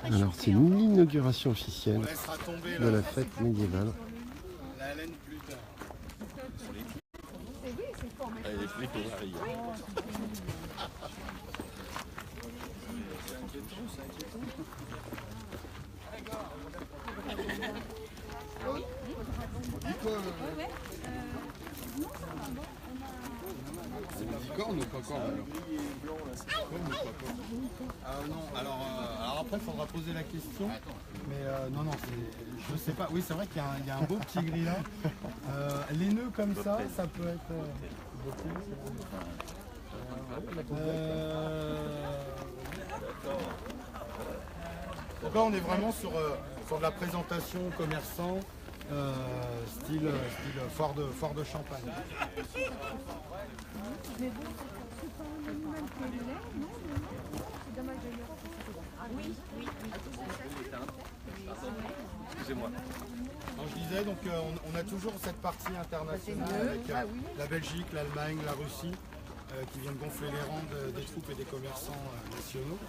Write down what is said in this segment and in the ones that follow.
Alors c'est l'inauguration officielle de la fête médiévale. La laine plus tard. Les flics au arrière. C'est licorne ou pas encore non, alors après il faudra poser la question. Mais non, je sais pas. Oui, c'est vrai qu'il y a un beau petit gris là. Les nœuds comme ça peut être. Donc là on est vraiment sur de la présentation commerçant. Style foire de Champagne. Mais bon, c'est pas un animal qui est laid, non? C'est dommage de le faire. Oui. Excusez-moi. Alors, je disais, donc on a toujours cette partie internationale avec la Belgique, l'Allemagne, la Russie qui viennent gonfler les rangs des troupes et des commerçants nationaux.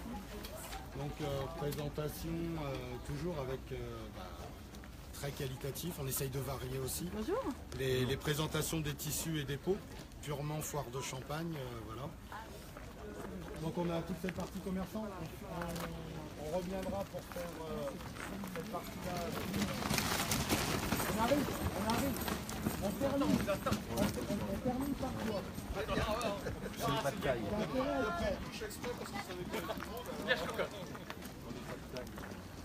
Donc présentation toujours avec très qualitatif, on essaye de varier aussi. Bonjour. Les présentations des tissus et des peaux, purement foire de Champagne, voilà. Donc on a toute cette partie commerçant, on reviendra pour faire cette partie-là. On arrive, on termine par quoi? C'est pas de caille.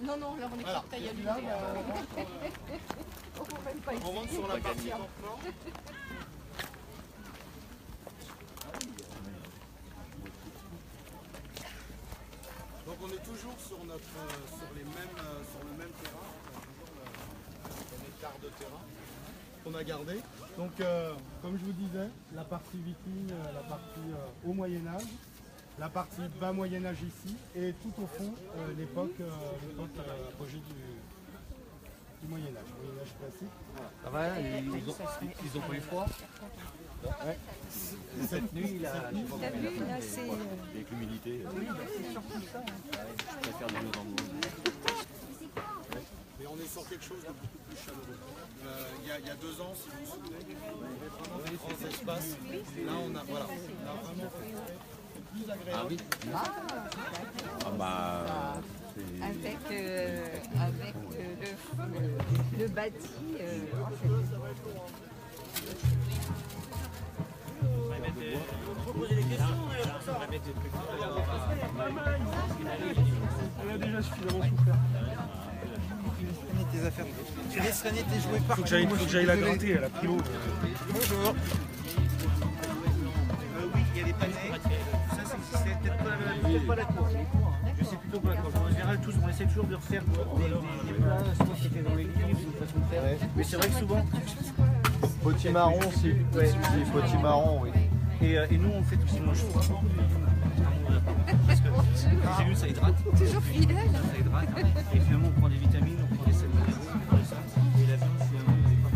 Non, là on est pas de taille à lui. On rentre sur la partie campement. Donc on est toujours sur le même terrain, un hectare de terrain qu'on a gardé. Donc comme je vous disais, la partie viking, la partie au Moyen-Âge, la partie bas Moyen-Âge ici, et tout au fond l'époque apogée du Moyen-Âge, Moyen-Âge classique. Ça va, ils ont pas eu froid. Ouais. Cette nuit, là, T'as vu, là, c'est... avec l'humidité. Oui, c'est surtout ça. Je préfère de l'eau dans le monde. Mais on est sur quelque chose de beaucoup plus chaleureux. Il y a 2 ans, si vous vous souvenez, on avait vraiment fait grand espace. Là, on a vraiment c'est plus agréable. Ah oui. Ah bah... Avec le bâti, Poser des questions, elle a déjà suffisamment souffert. Tes affaires. Tu laisses traîner tes jouets partout. Faut que j'aille la gratter, elle a pris l'eau. Bonjour. Oui, il y a des panais. Ça, c'est peut-être pas la cour. Je sais plutôt pas la cour. En général, on essaie toujours de refaire des plats, soit qui étaient dans les livres, une façon de faire. Mais c'est vrai que souvent. Potimarron, si. Ouais. Potimarron, oui. Et nous, on fait aussi nos choux. Parce que les gélules, ça hydrate. toujours fidèle. Ça hydrate. Et finalement, on prend des vitamines, on prend des sels minéraux, on prend ça. Et la viande, finalement, elle n'est pas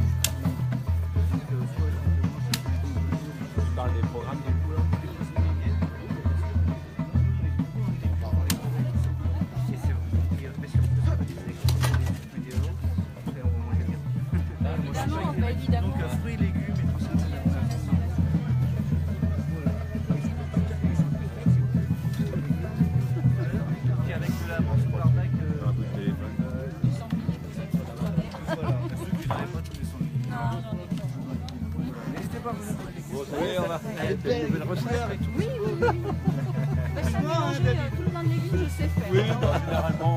Tu parles des programmes du coup là. Et c'est vrai. Mais surtout, ça va des vidéos. Après, on va manger bien. Évidemment, évidemment. Donc, fruits, légumes et tout ça. Et avec de la manche pour l'arnaque. Un bout de téléphone. Voilà. Ceux qui n'avaient pas tous les sons. N'hésitez pas à vous poser des questions. Bon, ça y est, on va faire une nouvelle recette. Oui. Bah, ça mélanger tout plein de légumes, je sais faire. Oui, bah, généralement.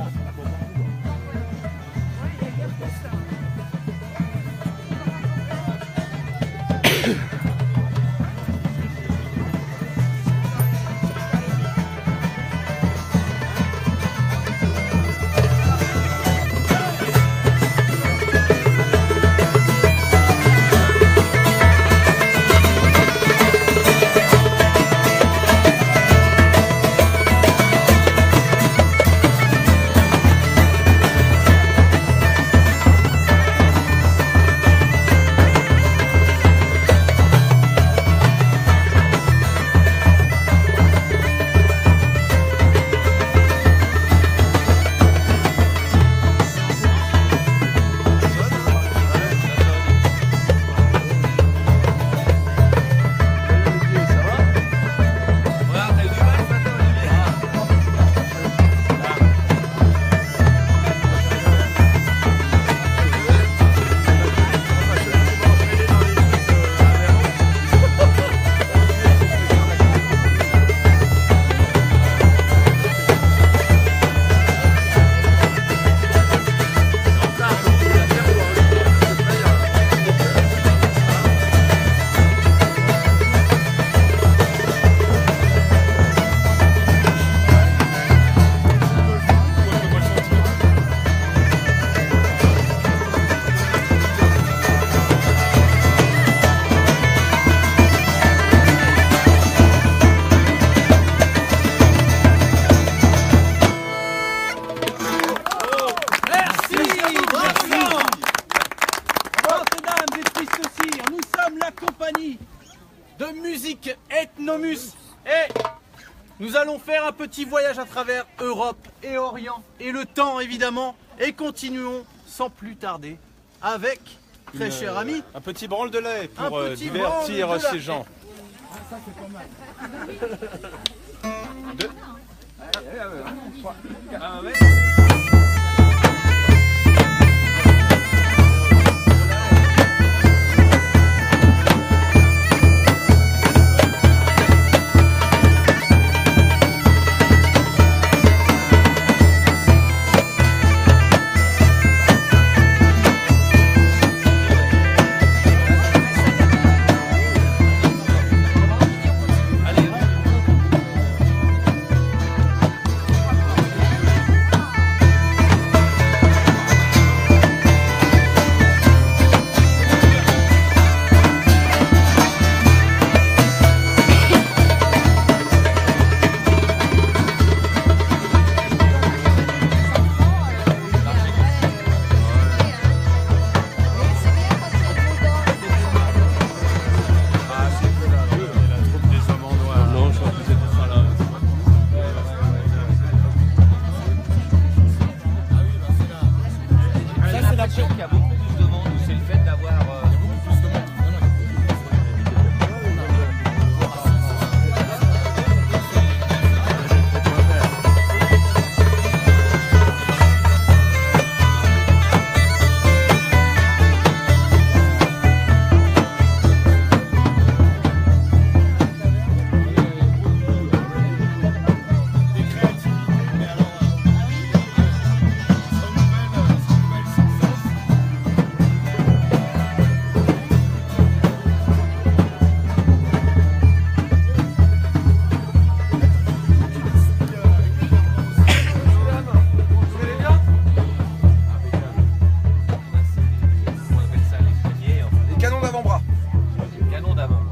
Nous allons faire un petit voyage à travers Europe et Orient et le temps évidemment. Et continuons sans plus tarder avec, très cher ami, Un petit branle de lait Un pour petit branle divertir de lait. ces gens. ça c'est pas mal. Qu'il y a beaucoup plus de monde, ou c'est le fait d'avoir beaucoup plus de monde.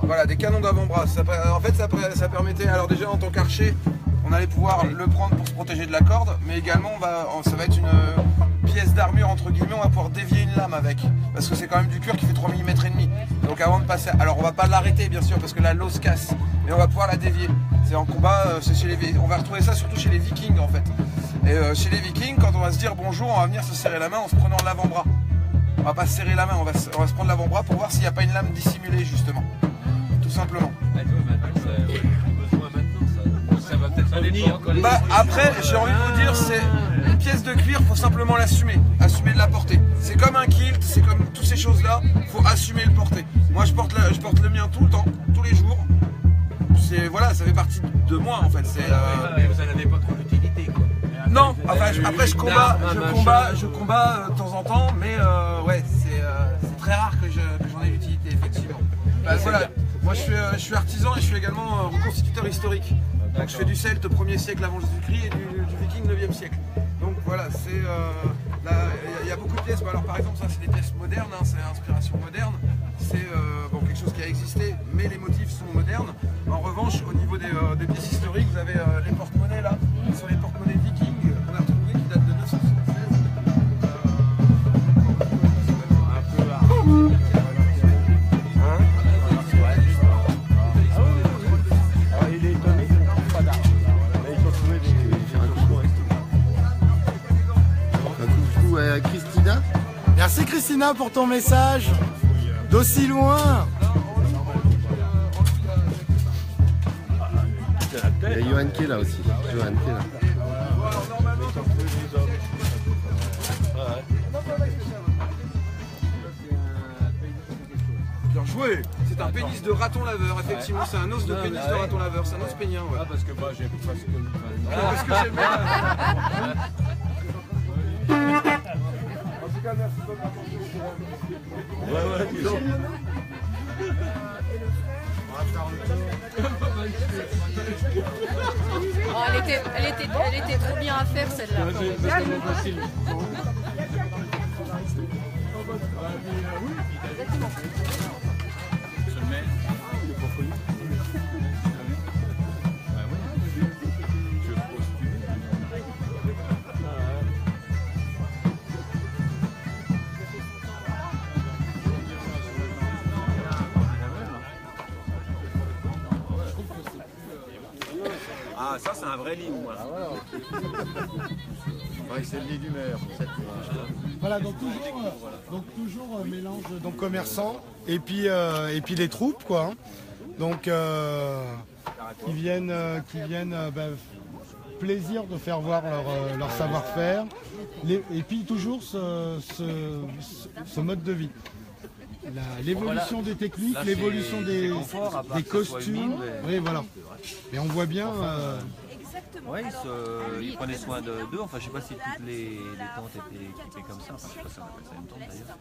Voilà, des canons d'avant-bras. En fait, ça permettait, alors déjà en tant qu'archer, on allait pouvoir le prendre pour se protéger de la corde, mais également ça va être une pièce d'armure entre guillemets, on va pouvoir dévier une lame avec, parce que c'est quand même du cuir qui fait 3 mm et demi. Donc avant de passer, alors on va pas l'arrêter bien sûr, parce que là l'eau se casse, mais on va pouvoir la dévier. C'est en combat, on va retrouver ça surtout chez les Vikings en fait. Et chez les Vikings, quand on va se dire bonjour, on va venir se serrer la main en se prenant l'avant-bras. On va pas se serrer la main, on va se prendre l'avant-bras pour voir s'il n'y a pas une lame dissimulée justement. Tout simplement. Ça va peut-être venir. Bah après, j'ai envie de vous dire, c'est une pièce de cuir, faut simplement l'assumer, assumer de la porter. C'est comme un kilt, c'est comme toutes ces choses-là, faut assumer le porter. Moi je porte le mien tout le temps, tous les jours. Voilà, ça fait partie de moi en fait. Mais vous n'en avez pas trop d'utilité quoi. Non, enfin, après je combats de temps en temps, mais ouais, c'est très rare que j'en ai l'utilité effectivement. Bah, voilà, moi je suis artisan et je suis également reconstituteur historique. Donc je fais du celte 1er siècle avant Jésus-Christ et du viking 9e siècle. Donc voilà, il y a beaucoup de pièces. Alors par exemple ça c'est des pièces modernes, hein, c'est inspiration moderne. C'est quelque chose qui a existé, mais les motifs sont modernes. En revanche, au niveau des pièces historiques, vous avez les porte-monnaies là, qui sont les porte-monnaies vikings qu'on a retrouvées qui datent de 976. Christina. Merci Christina pour ton message d'aussi loin. Il y a Johan qui est là aussi. Johan qui est là. Bien joué. C'est un pénis de raton laveur, effectivement, c'est un os de pénis de raton laveur, c'est un os pénien. Ouais. Ah, parce que moi j'ai presque. Parce que j'aime bien. En tout cas, merci beaucoup. Dis donc. Oh, elle était trop bien à faire celle-là. Ah Ah, ça c'est un vrai lit. Voilà. C'est le lit du maire. Voilà, donc toujours mélange donc commerçants et puis les troupes quoi. Hein. Donc qui viennent plaisir de faire voir leur savoir-faire et puis toujours ce mode de vie. L'évolution des techniques, l'évolution des costumes. Oui, voilà. Et on voit bien. Oui, ils prenaient soin d'eux. Enfin, je sais pas si toutes les tentes étaient équipées comme ça. Enfin, je sais pas si on appelle ça une tente d'ailleurs.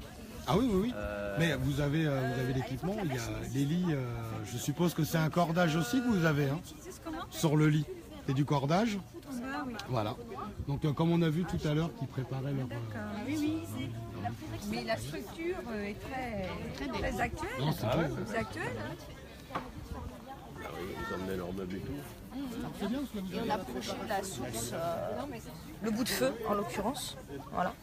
Ah oui, oui, oui. Mais vous avez l'équipement. Il y a les lits. Je suppose que c'est un cordage aussi que vous avez hein, sur le lit. C'est du cordage. Voilà. Donc comme on a vu tout à l'heure qu'ils préparaient leur... Oui. Mais la structure est très actuelle. Non, c'est très actuelle. Ils emmenaient leurs meubles et tout. Et on approchait de la source, le bout de feu en l'occurrence. Voilà.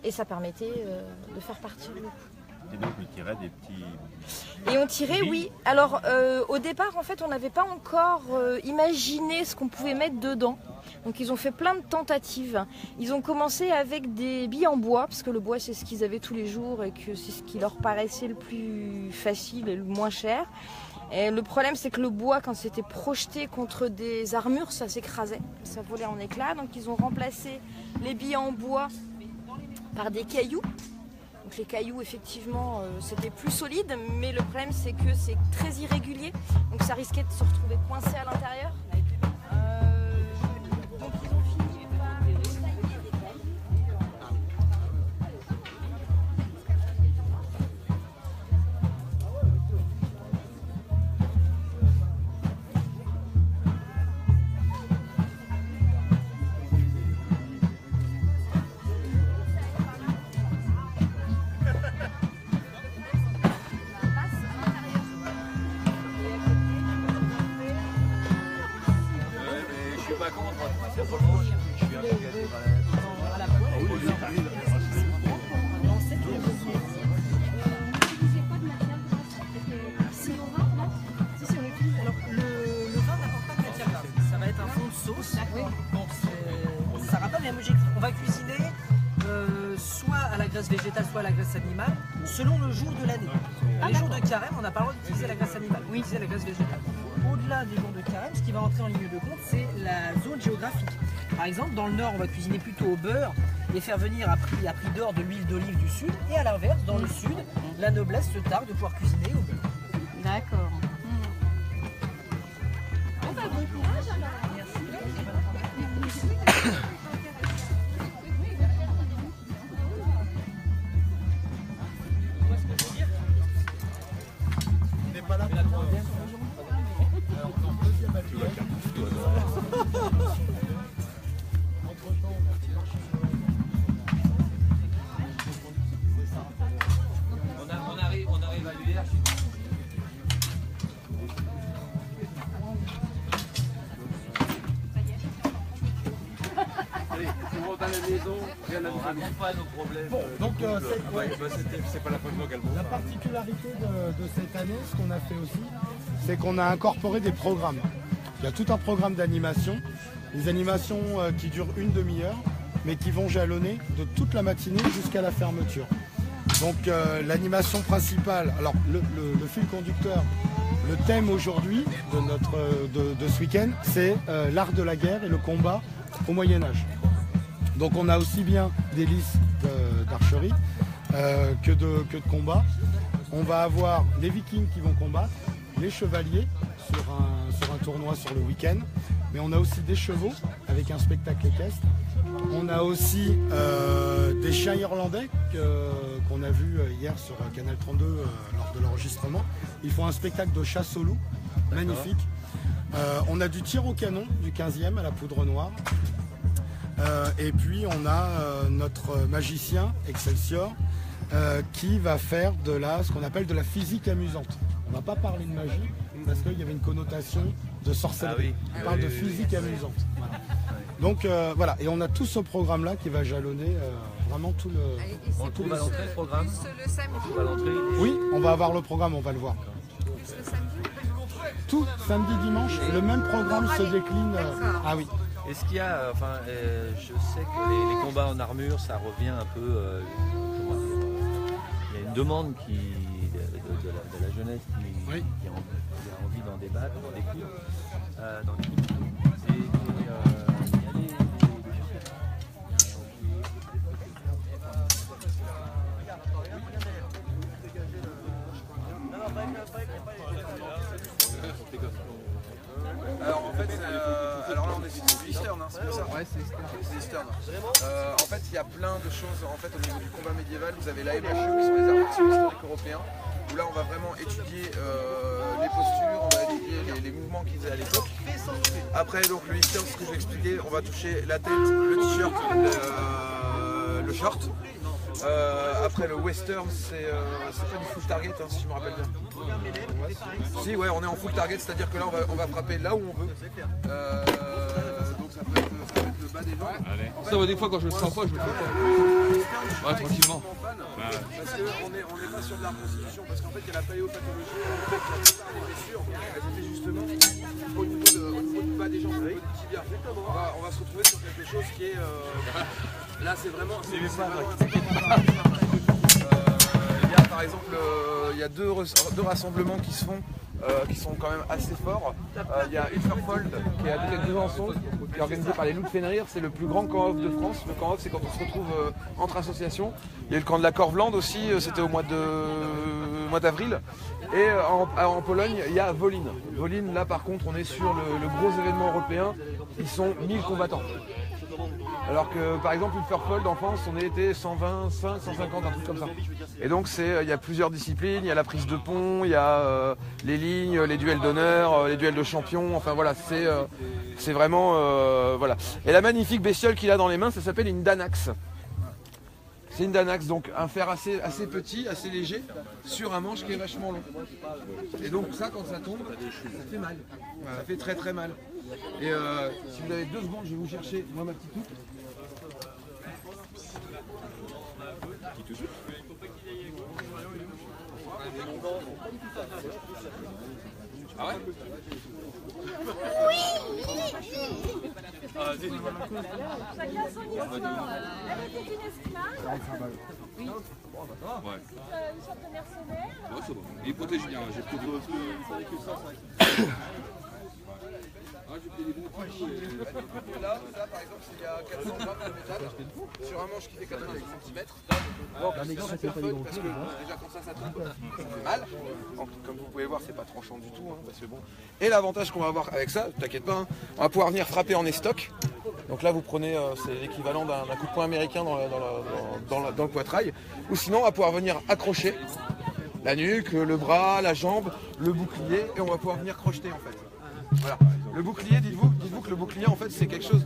Et ça permettait de faire partir le coup. Et donc ils tiraient des petits... Et on tirait, oui. Alors au départ, en fait, on n'avait pas encore imaginé ce qu'on pouvait mettre dedans. Donc ils ont fait plein de tentatives. Ils ont commencé avec des billes en bois, parce que le bois c'est ce qu'ils avaient tous les jours et que c'est ce qui leur paraissait le plus facile et le moins cher. Et le problème c'est que le bois, quand c'était projeté contre des armures, ça s'écrasait, ça volait en éclats. Donc ils ont remplacé les billes en bois par des cailloux. Donc les cailloux, effectivement, c'était plus solide, mais le problème c'est que c'est très irrégulier, donc ça risquait de se retrouver coincé à l'intérieur. Donc ils ont fini par tailler des cailloux. On va cuisiner soit à la graisse végétale, soit à la graisse animale, selon le jour de l'année. Les jours de carême, on n'a pas le droit d'utiliser la graisse animale, on utilise la graisse végétale. Au-delà des jours de carême, ce qui va entrer en ligne de compte, c'est la zone géographique. Par exemple, dans le nord, on va cuisiner plutôt au beurre et faire venir à prix d'or de l'huile d'olive du sud. Et à l'inverse, dans le sud, la noblesse se targue de pouvoir cuisiner au beurre. D'accord. Bon courage alors. On arrive à l'hiver. Allez, on rentre à la maison, rien à nous faire. Pas nos problèmes. Bon, donc c'est pas la première fois qu'elle la particularité de cette année, ce qu'on a fait aussi, c'est qu'on a incorporé des programmes. Il y a tout un programme d'animation, des animations qui durent une demi-heure, mais qui vont jalonner de toute la matinée jusqu'à la fermeture. Donc l'animation principale, alors le fil conducteur, le thème aujourd'hui de ce week-end, c'est l'art de la guerre et le combat au Moyen-Âge. Donc on a aussi bien des listes d'archerie que de combat. On va avoir les vikings qui vont combattre, les chevaliers sur un tournoi sur le week-end, mais on a aussi des chevaux avec un spectacle équestre. On a aussi des chiens irlandais qu'on a vu hier sur Canal 32 lors de l'enregistrement. Ils font un spectacle de chasse au loup, magnifique. On a du tir au canon du 15e à la poudre noire. Et puis on a notre magicien Excelsior qui va faire ce qu'on appelle de la physique amusante. On ne va pas parler de magie parce qu'il y avait une connotation de sorcellerie. On parle de physique amusante. Voilà. Donc voilà, et on a tout ce programme-là qui va jalonner vraiment tout le... On trouve à l'entrée le programme. Le samedi. On trouve à l'entrée. Oui, on va avoir le programme, on va le voir. Le samedi. tout samedi, dimanche, le même programme se décline. Ah oui. Est-ce qu'il y a, je sais que les combats en armure, ça revient un peu, comment dire, il y a une demande de la jeunesse qui a envie d'en débattre, d'en découdre, Alors en fait, alors là on est sur du Eastern, hein, c'est bien ça? Ouais, c'est Eastern. En fait, il y a plein de choses en fait, au niveau du combat médiéval. Vous avez l'AMHE, qui sont les arts martiaux historiques européens, où là on va vraiment étudier les postures, on va étudier les mouvements qu'ils faisaient à l'époque. Après, donc le Eastern, ce que je vais expliquer, on va toucher la tête, le t-shirt, le short. Après le western, c'est pas du full target, hein, si je me rappelle bien. Si, ouais, on est en full target, c'est-à-dire que là on va frapper là où on veut. Donc ça peut être le bas des jambes. Ça va, des fois quand je le sens pas, je le fais pas. Ouais, tranquillement. Parce qu'on n'est pas sur de la reconstitution, parce qu'en fait il y a la paléopathologie, la plupart des blessures, elles étaient justement au niveau du bas des jambes, au niveau du tibia. On va se retrouver sur quelque chose qui est... là c'est vraiment... Il y a par exemple il y a deux rassemblements qui se font, qui sont quand même assez forts. Il y a Ulferfold qui est à côté de Besançon, qui est organisé par les Loups de Fenrir. C'est le plus grand camp off de France. Le camp off, c'est quand on se retrouve entre associations. Il y a le camp de la Corvelande aussi, c'était au mois d'avril. Et en Pologne, il y a Wolin. Wolin, là par contre, on est sur le gros événement européen. Ils sont 1000 combattants. Alors que par exemple Ulferfold en France on était 125, 150, un truc comme ça. Et donc il y a plusieurs disciplines, il y a la prise de pont, il y a les lignes, les duels d'honneur, les duels de champions, enfin voilà, c'est vraiment voilà. Et la magnifique bestiole qu'il a dans les mains, ça s'appelle une Danax. C'est une Danax, donc un fer assez petit, assez léger, sur un manche qui est vachement long. Et donc ça, quand ça tombe, ça fait mal. Ça fait très très mal. Et si vous avez 2 secondes, je vais vous chercher, moi, ma petite touche. Ah ouais? Chacun son histoire. Elle était une esclave. Oui. Une sorte de mercenaire. Ouais, c'est bon. Il protège bien, j'ai pris deux. Là, par exemple, il y a 400 grammes de métal sur un manche qui fait 85 cm. Bon, c'est super fun parce que déjà quand ça tombe, ça fait mal. Donc, comme vous pouvez voir, c'est pas tranchant du tout, hein, parce que bon. Et l'avantage qu'on va avoir avec ça, t'inquiète pas, hein, on va pouvoir venir frapper en estoc. Donc là, vous prenez, c'est l'équivalent d'un coup de poing américain dans le poitrail. Ou sinon, on va pouvoir venir accrocher la nuque, le bras, la jambe, le bouclier, et on va pouvoir venir crocheter en fait. Voilà. Le bouclier, dites-vous que le bouclier en fait c'est quelque chose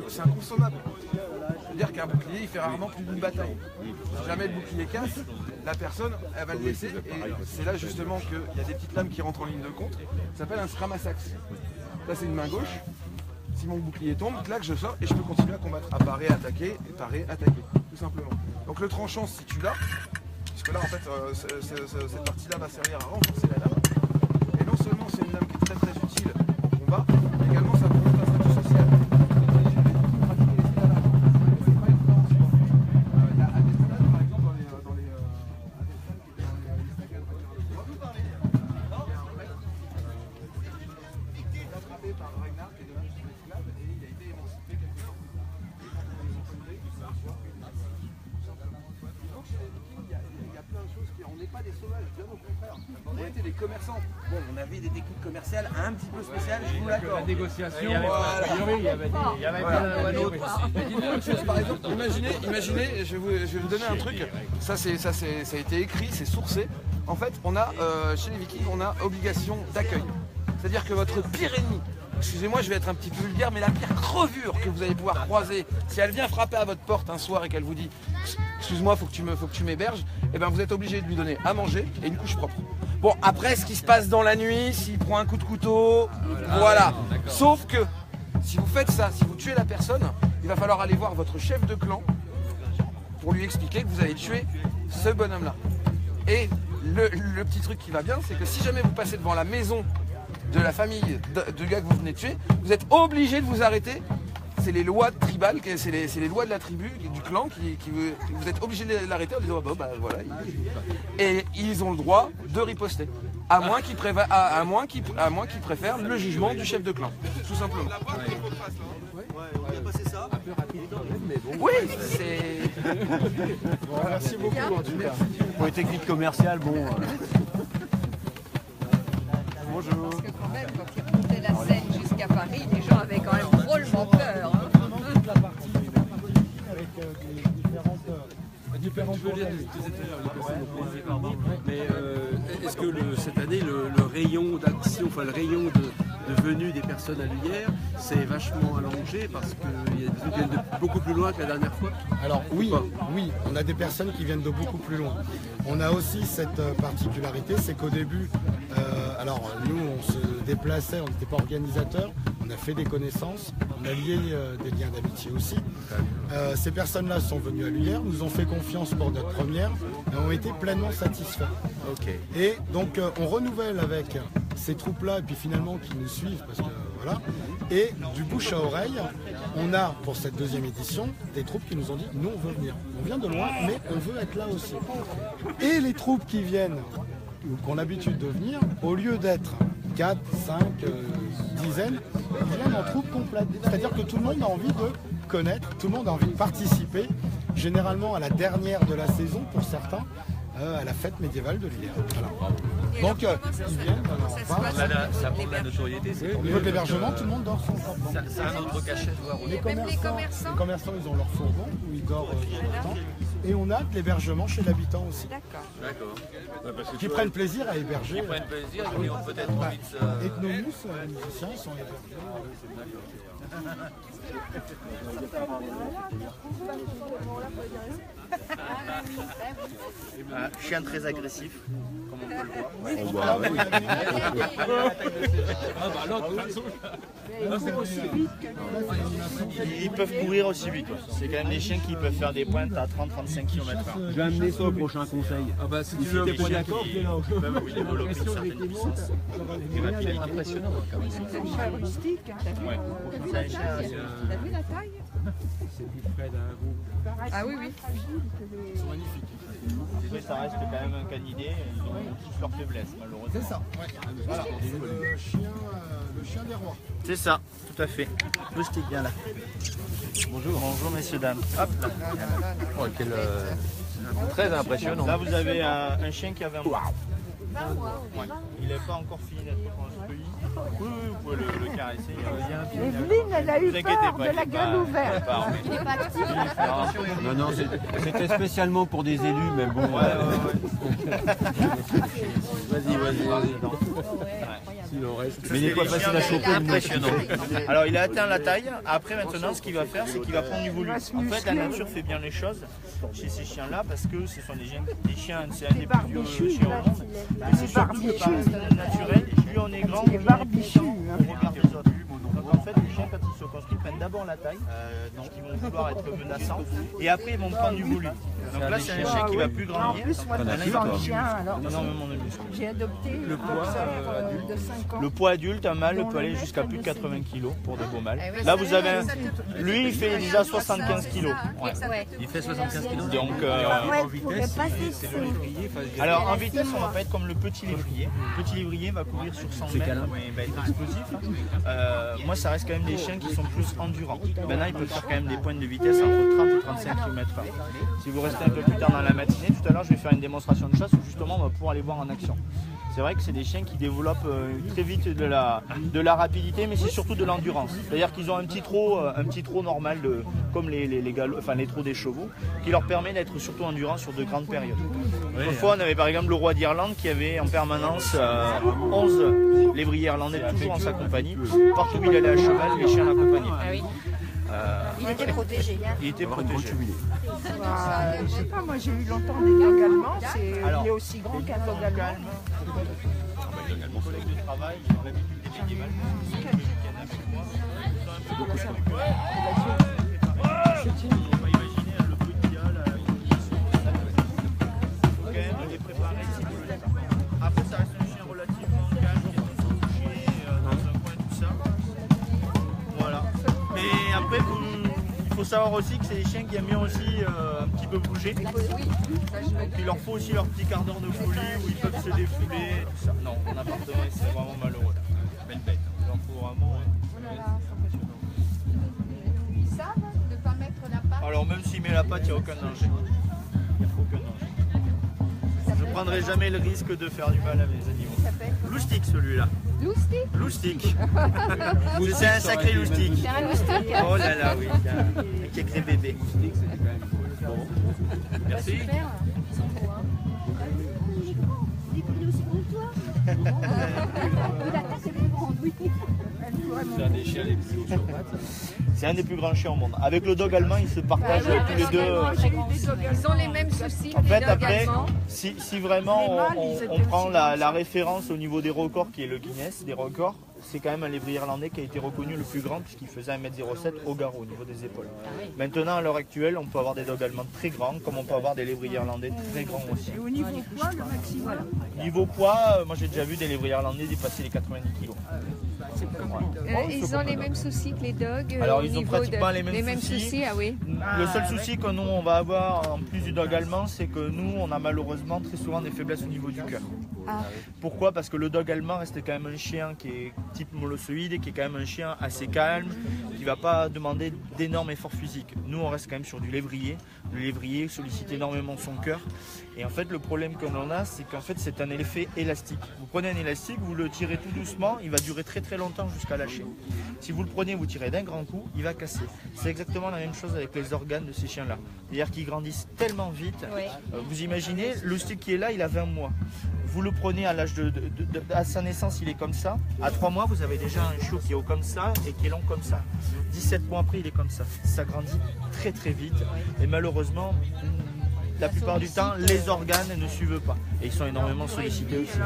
c'est inconsommable. C'est-à-dire qu'un bouclier il fait rarement plus d'une bataille. Si jamais le bouclier casse, la personne elle va le laisser et c'est là justement qu'il y a des petites lames qui rentrent en ligne de compte. Ça s'appelle un scramasax. Là c'est une main gauche. Si mon bouclier tombe, clac, je sors et je peux continuer à combattre. À parer, attaquer, et parer, attaquer. Tout simplement. Donc le tranchant se situe là. Puisque là en fait cette partie-là va servir à renforcer la lame. Et non seulement c'est une lame qui est très très utile en combat, mais également ça vous montre un statut social. On était des commerçants. Bon, on avait des techniques commerciales un petit peu spéciales, je vous l'accorde. La négociation, il y avait par exemple, imaginez, je vais vous donner un truc. Ça a été écrit, c'est sourcé. En fait, on a chez les Vikings, on a obligation d'accueil. C'est-à-dire que votre pire ennemi, excusez-moi, je vais être un petit peu vulgaire, mais la pire crevure que vous allez pouvoir croiser, si elle vient frapper à votre porte un soir et qu'elle vous dit excuse-moi, faut que tu m'héberges, et ben vous êtes obligé de lui donner à manger et une couche propre. Bon, après ce qui se passe dans la nuit, s'il prend un coup de couteau, voilà. Sauf que si vous faites ça, si vous tuez la personne, il va falloir aller voir votre chef de clan pour lui expliquer que vous avez tué ce bonhomme-là. Et le petit truc qui va bien, c'est que si jamais vous passez devant la maison de la famille de gars que vous venez de tuer, vous êtes obligé de vous arrêter. C'est les lois tribales, c'est les lois de la tribu, du clan, vous êtes obligé de l'arrêter en disant bah voilà. Et ils ont le droit de riposter. À moins qu'ils préfèrent le jugement du chef de clan, tout simplement. Oui, c'est... Bon, merci beaucoup en tout cas. Pour les techniques commerciales, bon... Bonjour. Parce que quand même, quand ils remontaient la Seine jusqu'à Paris, les gens avaient quand même drôlement peur. Hein. Toute la partie avec différentes mais est-ce que cette année, le rayon d'action, enfin le rayon de venue des personnes à l'Uyère, c'est vachement allongé parce qu'il y a des trucs qui viennent de beaucoup plus loin que la dernière fois? Alors oui, on a des personnes qui viennent de beaucoup plus loin. On a aussi cette particularité, c'est qu'au début, alors nous on se déplaçait, on n'était pas organisateurs, on a fait des connaissances, on a lié des liens d'amitié aussi. Ces personnes-là sont venues à l'Uyère, nous ont fait confiance pour notre première et ont été pleinement satisfaits. Okay. Et donc on renouvelle avec ces troupes-là et puis finalement qui nous suivent parce que voilà. Et du bouche à oreille, on a pour cette deuxième édition des troupes qui nous ont dit nous on veut venir. On vient de loin mais on veut être là aussi. Et les troupes qui viennent ou qui ont l'habitude de venir, au lieu d'être 4, 5, dizaines, ils viennent en troupe complète. C'est-à-dire que tout le monde a envie de connaître, tout le monde a envie de participer, généralement à la dernière de la saison pour certains, à la fête médiévale de l'Uyère. Voilà. Donc ils viennent, ça prend de la notoriété. Au niveau de l'hébergement, tout le monde dort son campement. C'est un autre cachet de voir. Les commerçants, ils ont leur fourgon où ils dorment longtemps. Et on a de l'hébergement chez l'habitant aussi. D'accord. Qui prennent plaisir à héberger. Qui prennent plaisir, qui ont peut-être envie de se... Ethnomus, les musiciens, ils sont hébergés. Chien très agressif, comme on peut le Oh, voir. bah, oui. Ils peuvent courir aussi vite. C'est quand même des chiens qui peuvent faire des pointes à 30-35 km/h. Je vais amener ça au prochain conseil. Ah bah si tu veux pas d'accord, Ils peuvent développer une certaine puissance. C'est impressionnant quand même. C'est un chien rustique. Hein. T'as vu la taille? C'est plus près d'un groupe. Ah oui, oui. Ils sont magnifiques. Mais ça reste quand même un canidé, ils ont tous leurs faiblesses, malheureusement. C'est ça, ouais. Voilà, c'est le chien des rois. C'est ça, tout à fait. Moustique, viens là. Bonjour. Bonjour, messieurs, dames. Hop là. Oh, très impressionnant. Là, vous avez un chien qui avait un mois. Ouais. Il n'est pas encore fini d'être construit. Oui, vous pouvez le caresser. Evelyne, elle a eu peur de la gueule ouverte. Il n'est pas actif. Non, c'était spécialement pour des élus, mais bon. Vas-y. Mais il n'est pas facile à choper. Impressionnant. Alors, il a atteint la taille. Après, maintenant, ce qu'il va faire, c'est qu'il va prendre du volume. En fait, la nature fait bien les choses chez ces chiens-là parce que ce sont des chiens, c'est un des plus vieux chiens au monde. Mais c'est surtout que par instinct naturel, plus on est grand, plus on est content, on regarde les autres. Donc en fait, les chiens, quand ils se construisent, prennent d'abord la taille, donc ils vont vouloir être menaçants, et après ils vont prendre du volume. Donc là, c'est un chien qui va plus grandir. En plus, moi, je suis un chien, alors énormément de muscles. j'ai adopté le poids de 5 ans. Le poids adulte, un mâle peut aller jusqu'à plus de 80 kg pour de beaux mâles. Là, vous avez un... Lui, il fait déjà 75 kg. Ouais. Il fait 75 kg. Donc, En vitesse, c'est le lévrier. alors en vitesse, on va pas être comme le petit lévrier. Le petit lévrier va courir sur 100 mètres, il va être explosif. Moi, ça reste quand même des chiens qui sont plus endurants. Maintenant, ils peuvent faire quand même des pointes de vitesse entre 30 et 35 km/h. Si vous restez un peu plus tard dans la matinée, tout à l'heure, je vais faire une démonstration de chasse où justement, on va pouvoir les voir en action. C'est vrai que c'est des chiens qui développent très vite de la rapidité, mais c'est surtout de l'endurance. C'est-à-dire qu'ils ont un petit trot normal, comme les trots des chevaux, qui leur permet d'être surtout endurants sur de grandes périodes. Autrefois, on avait par exemple le roi d'Irlande qui avait en permanence 11 lévriers irlandais toujours en sa compagnie. Partout où il allait à cheval, les chiens l'accompagnaient. Il était protégé. Il était protégé. Je sais pas, moi j'ai eu longtemps des dogs allemands, il est aussi grand qu'un dog allemand. Mon collègue de travail, il a l'habitude des médiévales. On va imaginer le bruit qu'il y a là. Il faut quand même les préparer. Après, ça reste un chien relativement calme, qui est très couché. après, il faut savoir aussi que c'est des chiens qui aiment bien aussi un petit peu bouger. Donc il leur faut aussi leur petit quart d'heure de folie où ils peuvent se défouler, tout ça. Non, mon appartement c'est vraiment malheureux. Belle bête. Il leur faut vraiment... Ils savent de ne pas mettre la patte. Alors même s'il met la patte, il n'y a aucun danger. Il n'y a aucun danger. Je ne prendrai jamais le risque de faire du mal à mes animaux. Loustic celui-là. Loustic? Loustic. C'est un sacré loustic. C'est un loustic. Oh là là, oui. Qui écrit bébé. Bon. Merci. Super. C'est un des plus grands chiens au monde. Avec le dog allemand, ils se partagent tous les deux. Ils ont les mêmes soucis. En fait, après, si vraiment on prend la référence au niveau des records, qui est le Guinness des records, c'est quand même un lévrier irlandais qui a été reconnu le plus grand puisqu'il faisait 1,07 m au garrot, au niveau des épaules. Maintenant, à l'heure actuelle, on peut avoir des dogs allemands très grands, comme on peut avoir des lévriers irlandais très grands aussi. Et au niveau poids, le maximum? Niveau poids, moi j'ai déjà vu des lévriers irlandais dépasser les 90 kg. Ils ont les mêmes soucis que les dogs. Alors ils ont pratiquement les mêmes soucis. Ah oui. Le seul souci que nous on va avoir en plus du dog allemand, c'est que nous on a malheureusement très souvent des faiblesses au niveau du cœur. Ah. Pourquoi? Parce que le dog allemand reste quand même un chien qui est type molossoïde et qui est quand même un chien assez calme, qui ne va pas demander d'énormes efforts physiques. Nous on reste quand même sur du lévrier. Le lévrier sollicite énormément son cœur. Et en fait le problème que l'on a, c'est qu'en fait c'est un effet élastique. Vous prenez un élastique, vous le tirez tout doucement, il va durer très très longtemps jusqu'à lâcher. Si vous le prenez, vous tirez d'un grand coup, il va casser. C'est exactement la même chose avec les organes de ces chiens-là. C'est-à-dire qu'ils grandissent tellement vite. Oui. Vous imaginez, le stick qui est là, il a 20 mois. Vous le prenez à l'âge à sa naissance, il est comme ça. À 3 mois, vous avez déjà un chiot qui est haut comme ça et qui est long comme ça. 17 mois après, il est comme ça. Ça grandit très très vite. Et malheureusement, la plupart du temps, les organes ne suivent pas. Et ils sont énormément sollicités aussi.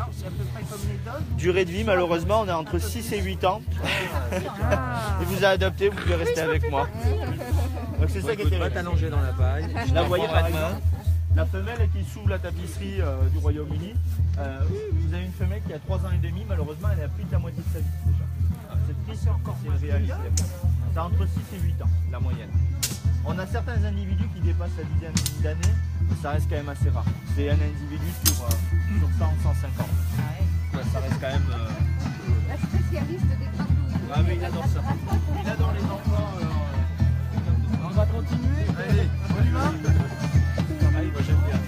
Durée de vie, malheureusement, on est entre 6 et 8 ans. Il vous a adopté, vous pouvez rester avec moi. Donc c'est ça qui était... Pas t'allonger dans la paille. La voyez par exemple. La femelle qui est sous la tapisserie du Royaume-Uni, vous avez une femelle qui a 3 ans et demi, malheureusement elle a plus de la moitié de sa vie déjà. C'est triste, c'est une réalité. C'est entre 6 et 8 ans, la moyenne. On a certains individus qui dépassent la dizaine d'années, mais ça reste quand même assez rare. C'est un individu sur 100 ou 150. Ça reste quand même... La spécialiste des grenouilles. Ah mais il adore ça. Il adore les enfants. On va continuer. Allez, on y va. Ah, il va j'aime bien.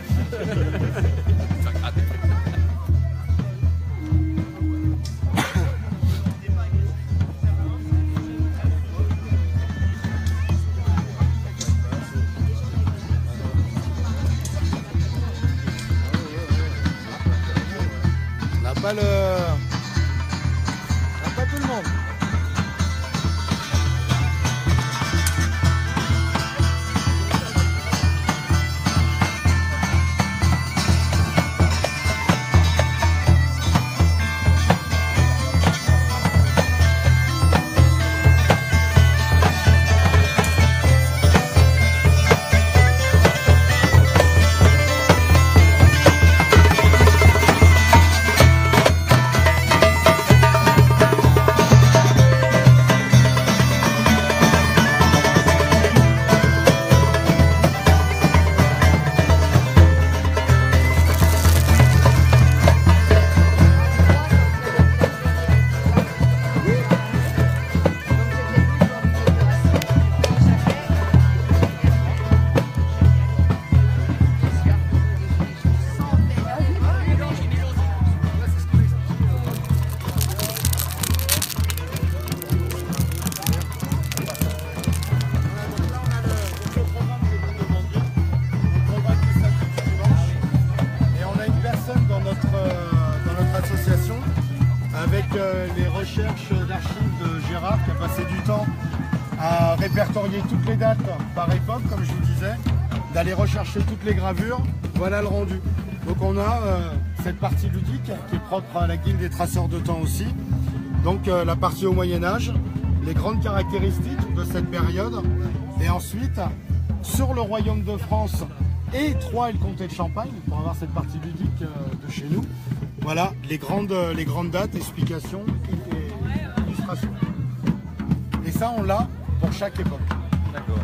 On n'a pas tout le monde. Les recherches d'archives de Gérard qui a passé du temps à répertorier toutes les dates par époque, comme je vous disais, d'aller rechercher toutes les gravures. Voilà le rendu. Donc on a cette partie ludique qui est propre à la guilde des traceurs de temps aussi. Donc la partie au Moyen-Âge, les grandes caractéristiques de cette période. Et ensuite, sur le Royaume de France et Troyes et le comté de Champagne, pour avoir cette partie ludique de chez nous. Voilà les grandes dates, explications et illustrations. Et ça, on l'a pour chaque époque. D'accord.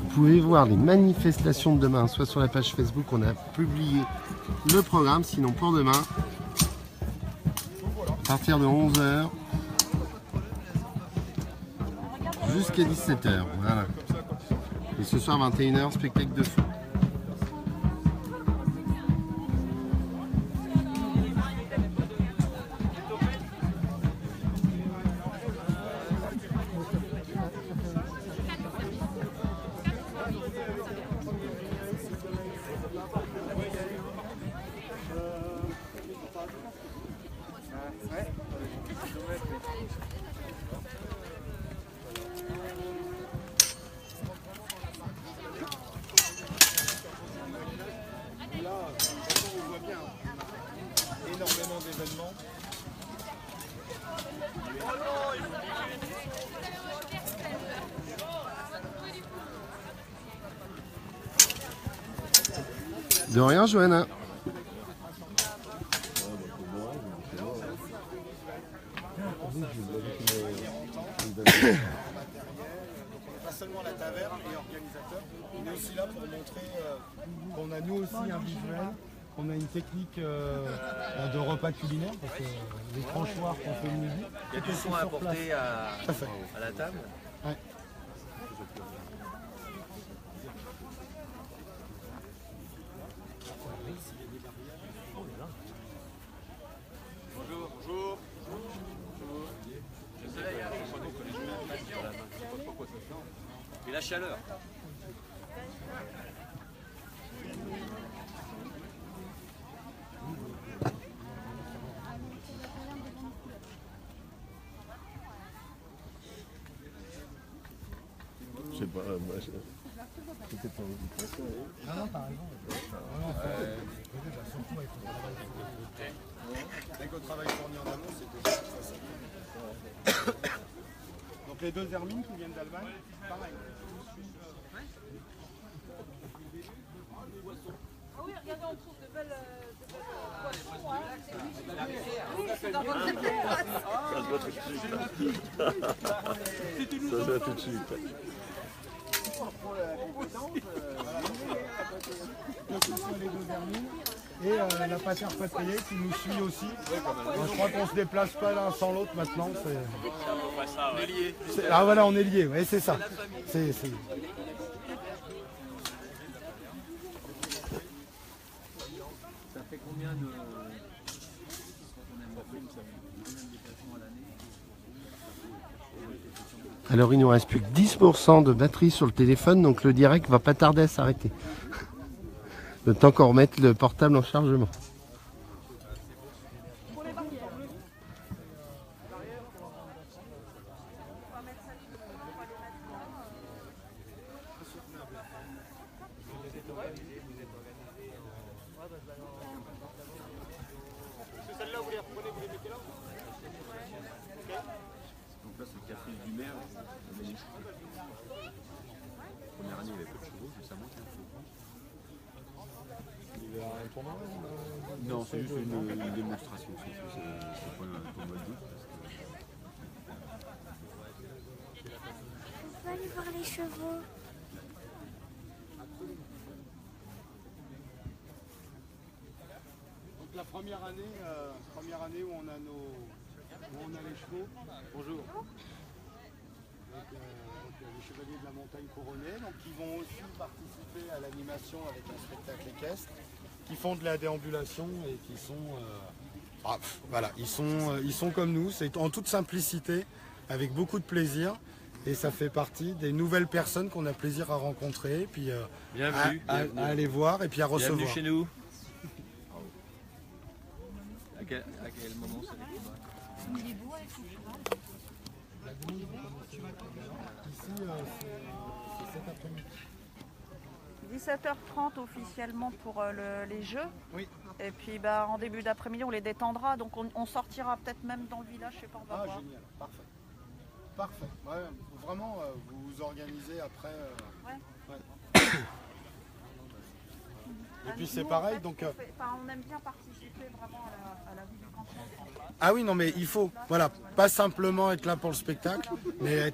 Vous pouvez voir les manifestations de demain, soit sur la page Facebook, on a publié le programme, sinon pour demain, à partir de 11h jusqu'à 17h. Voilà. Et ce soir, 21h, spectacle de foot. Énormément d'événements. De rien, Johanna. Pas seulement la taverne et organisateur, on est aussi là pour montrer qu'on a nous aussi un visuel, qu'on a une technique de repas culinaire, parce que les tranchoirs qu'on fait le midi. Il y a du son à apporter à la table. Ouais. Bonjour, bonjour. Et la chaleur. Je sais pas, moi je... peut-être envie de faire ça. Ah non, t'as raison. Surtout avec le travail. Avec le travail fourni en amont, c'était ça. Donc les deux hermines qui viennent d'Allemagne, pareil. Ah oui, regardez, on trouve de belles poissons. Ça se voit tout de suite. Ça se voit tout de suite. Les deux hermines et la pater patrouillée qui nous suit aussi. Je crois qu'on se déplace pas l'un sans l'autre maintenant. On est liés. Ah voilà, on est liés, ouais, c'est ça. C'est... Ça fait combien de... Alors il nous reste plus que 10% de batterie sur le téléphone, donc le direct va pas tarder à s'arrêter. Le temps qu'on remette le portable en chargement. Celle-là, vous les reprenez, vous les mettez là? Donc là, c'est le café du maire. année, il y avait peu de chevaux, puis ça monte un peu. Non, c'est juste une démonstration. C'est pas un tournoi de doute. On va aller voir les chevaux. Donc la première année où on a les chevaux. Bonjour. Donc, les chevaliers de la montagne couronnée, donc qui vont aussi participer à l'animation avec un spectacle équestre, qui font de la déambulation et qui sont voilà, ils sont comme nous, c'est en toute simplicité, avec beaucoup de plaisir. Et ça fait partie des nouvelles personnes qu'on a plaisir à rencontrer, puis bienvenue. À aller voir et puis à recevoir. Bienvenue chez nous. À quel moment ça démarre? Il est beau avec son cheval. Ici, c'est cet après-midi. 17h30 officiellement pour les jeux. Oui. Et puis en début d'après-midi on les détendra, donc on sortira peut-être même dans le village, je sais pas, on va voir. Génial, parfait. Parfait. Ouais, vraiment, vous vous organisez après. Ouais. Et puis c'est pareil, donc. On aime bien participer vraiment à la vie du canton. Ah oui, non, mais il faut, voilà, pas simplement être là pour le spectacle, mais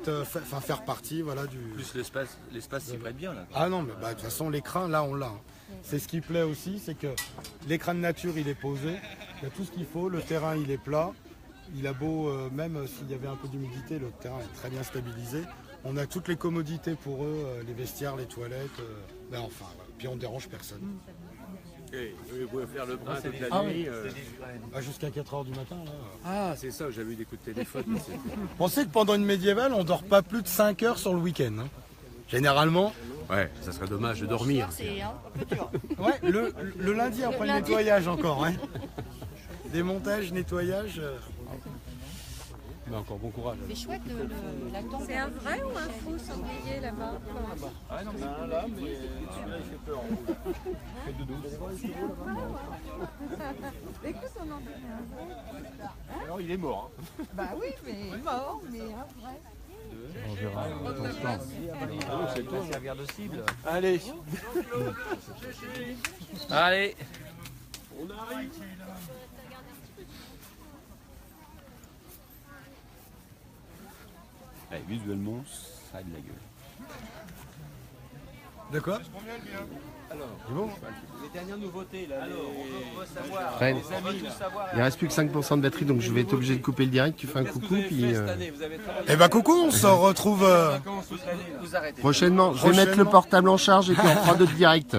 faire partie, voilà, du. Plus l'espace s'y prête bien là. Ah non, mais de toute façon l'écran, là, on l'a. Hein. C'est ce qui plaît aussi, c'est que l'écran de nature, il est posé, il y a tout ce qu'il faut, le terrain, il est plat. Il a beau, même s'il y avait un peu d'humidité, le terrain est très bien stabilisé. On a toutes les commodités pour eux, les vestiaires, les toilettes. Enfin, voilà. Puis on ne dérange personne. Et vous pouvez faire le bras toute la nuit. Jusqu'à 4h du matin. Là. Ah, c'est ça, j'avais eu des coups de téléphone. Pensez que pendant une médiévale, on ne dort pas plus de 5 heures sur le week-end. Hein. Généralement. Ouais, ça serait dommage de dormir. C'est un peu dur. Ouais, le lundi après le nettoyage encore. Hein. Démontage, nettoyage. Mais encore bon courage. C'est chouette la tente. C'est un vrai ou un faux sanglier là-bas? Ah non, mais là, mais celui-là il fait peur en rouge. Il fait de 12. Écoute, on en donne un vrai. Alors il est mort. Hein. Bah oui, mais mort, mais un vrai. On verra. C'est toi, servir de cible. Allez. Allez. On arrive. Visuellement, ça a de la gueule. De quoi? Alors, bon. Les dernières nouveautés, là. Alors, on veut savoir. Fred, il reste plus que 5% de batterie, donc je vais être obligé de couper le direct. Tu fais un coucou, puis. Eh ben coucou, on se retrouve prochainement. Je vais mettre le portable en charge et puis on fera d'autres directs.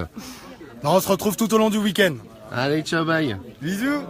On se retrouve tout au long du week-end. Allez, ciao, bye. Bisous.